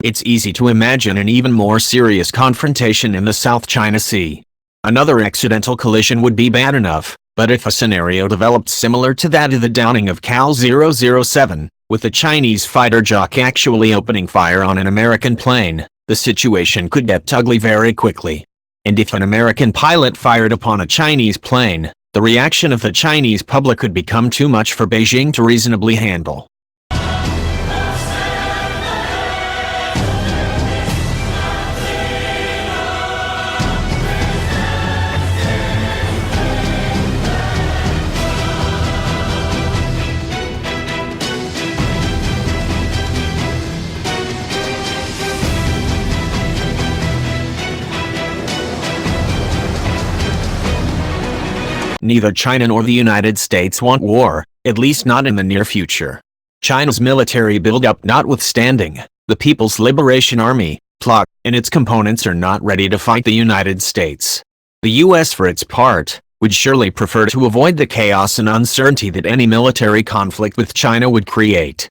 It's easy to imagine an even more serious confrontation in the South China Sea. Another accidental collision would be bad enough, but if a scenario developed similar to that of the downing of Cal-007, with the Chinese fighter jock actually opening fire on an American plane, the situation could get ugly very quickly. And if an American pilot fired upon a Chinese plane, the reaction of the Chinese public could become too much for Beijing to reasonably handle. Neither China nor the United States want war, at least not in the near future. China's military buildup notwithstanding, the People's Liberation Army, PLA, and its components are not ready to fight the United States. The US, for its part, would surely prefer to avoid the chaos and uncertainty that any military conflict with China would create.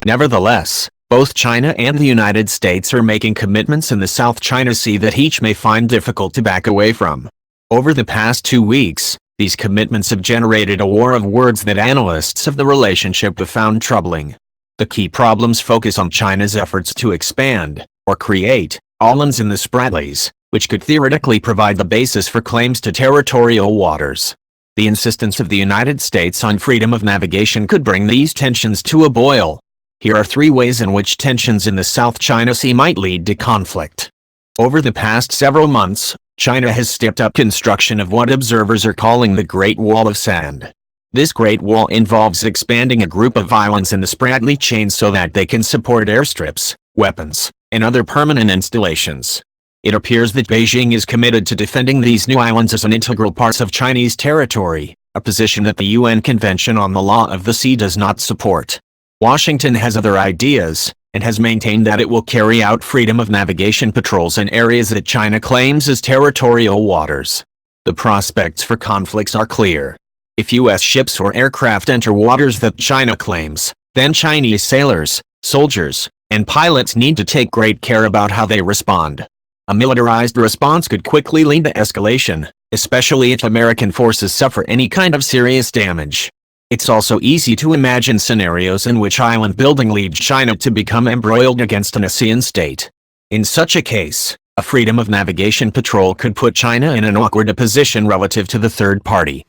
Nevertheless, both China and the United States are making commitments in the South China Sea that each may find difficult to back away from. Over the past 2 weeks, these commitments have generated a war of words that analysts of the relationship have found troubling. The key problems focus on China's efforts to expand, or create, islands in the Spratlys, which could theoretically provide the basis for claims to territorial waters. The insistence of the United States on freedom of navigation could bring these tensions to a boil. Here are 3 ways in which tensions in the South China Sea might lead to conflict. Over the past several months, China has stepped up construction of what observers are calling the Great Wall of Sand. This Great Wall involves expanding a group of islands in the Spratly chain so that they can support airstrips, weapons, and other permanent installations. It appears that Beijing is committed to defending these new islands as an integral part of Chinese territory, a position that the UN Convention on the Law of the Sea does not support. Washington has other ideas, and has maintained that it will carry out freedom of navigation patrols in areas that China claims as territorial waters. The prospects for conflicts are clear. If U.S. ships or aircraft enter waters that China claims, then Chinese sailors, soldiers, and pilots need to take great care about how they respond. A militarized response could quickly lead to escalation, especially if American forces suffer any kind of serious damage. It's also easy to imagine scenarios in which island building leads China to become embroiled against an ASEAN state. In such a case, a freedom of navigation patrol could put China in an awkward position relative to the third party.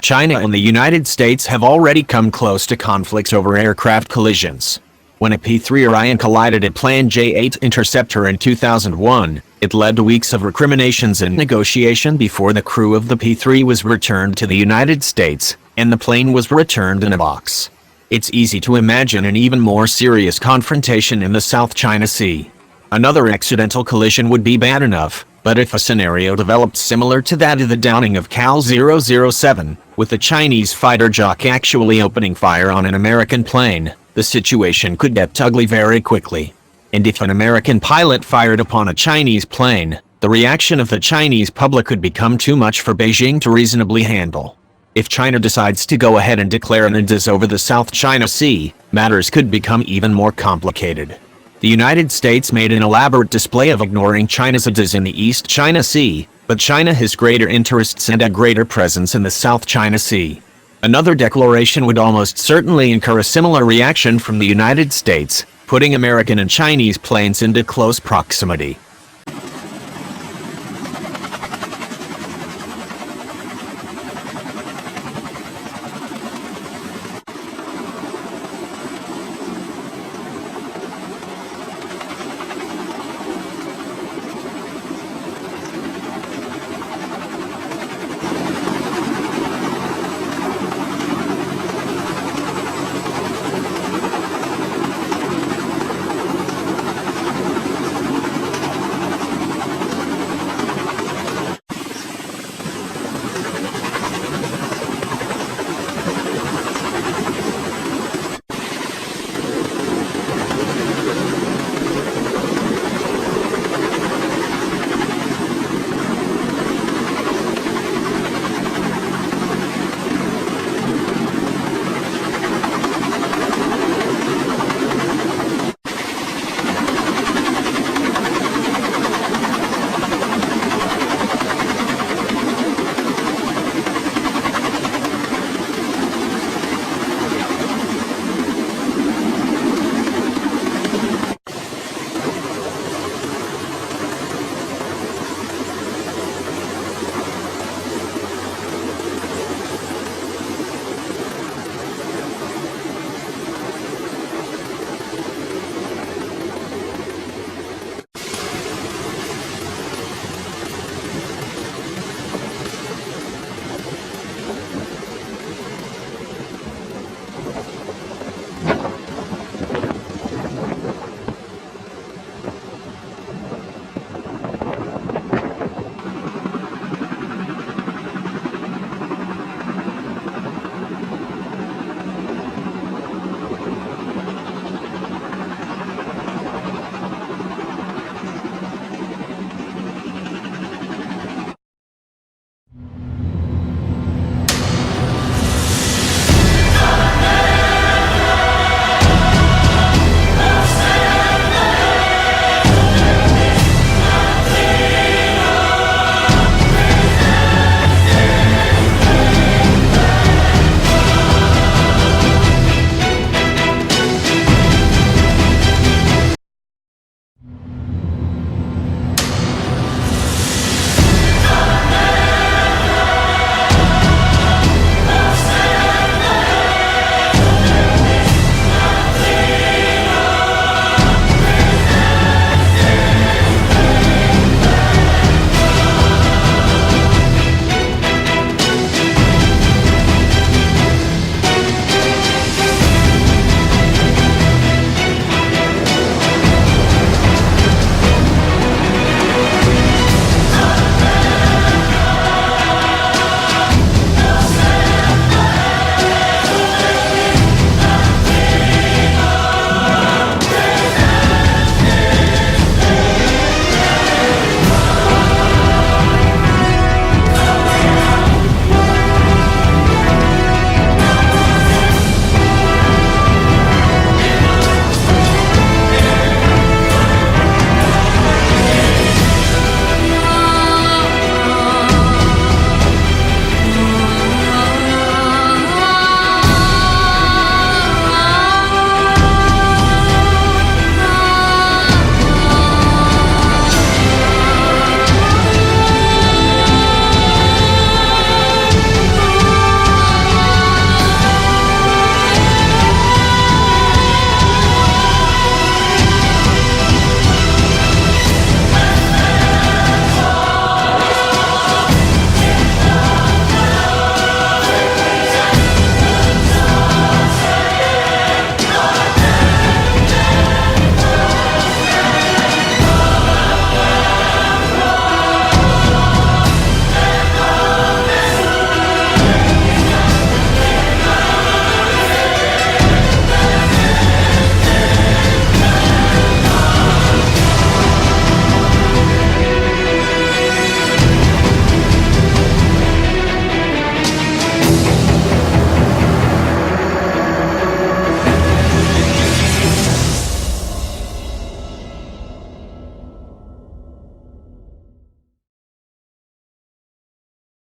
China and the United States have already come close to conflicts over aircraft collisions. When a P-3 Orion collided a planned J-8 interceptor in 2001, it led to weeks of recriminations and negotiation before the crew of the P-3 was returned to the United States, and the plane was returned in a box. It's easy to imagine an even more serious confrontation in the South China Sea. Another accidental collision would be bad enough, but if a scenario developed similar to that of the downing of Cal-007, with the Chinese fighter jock actually opening fire on an American plane, the situation could get ugly very quickly. And if an American pilot fired upon a Chinese plane, the reaction of the Chinese public could become too much for Beijing to reasonably handle. If China decides to go ahead and declare an INDS over the South China Sea, matters could become even more complicated. The United States made an elaborate display of ignoring China's INDS in the East China Sea, but China has greater interests and a greater presence in the South China Sea. Another declaration would almost certainly incur a similar reaction from the United States, putting American and Chinese planes into close proximity.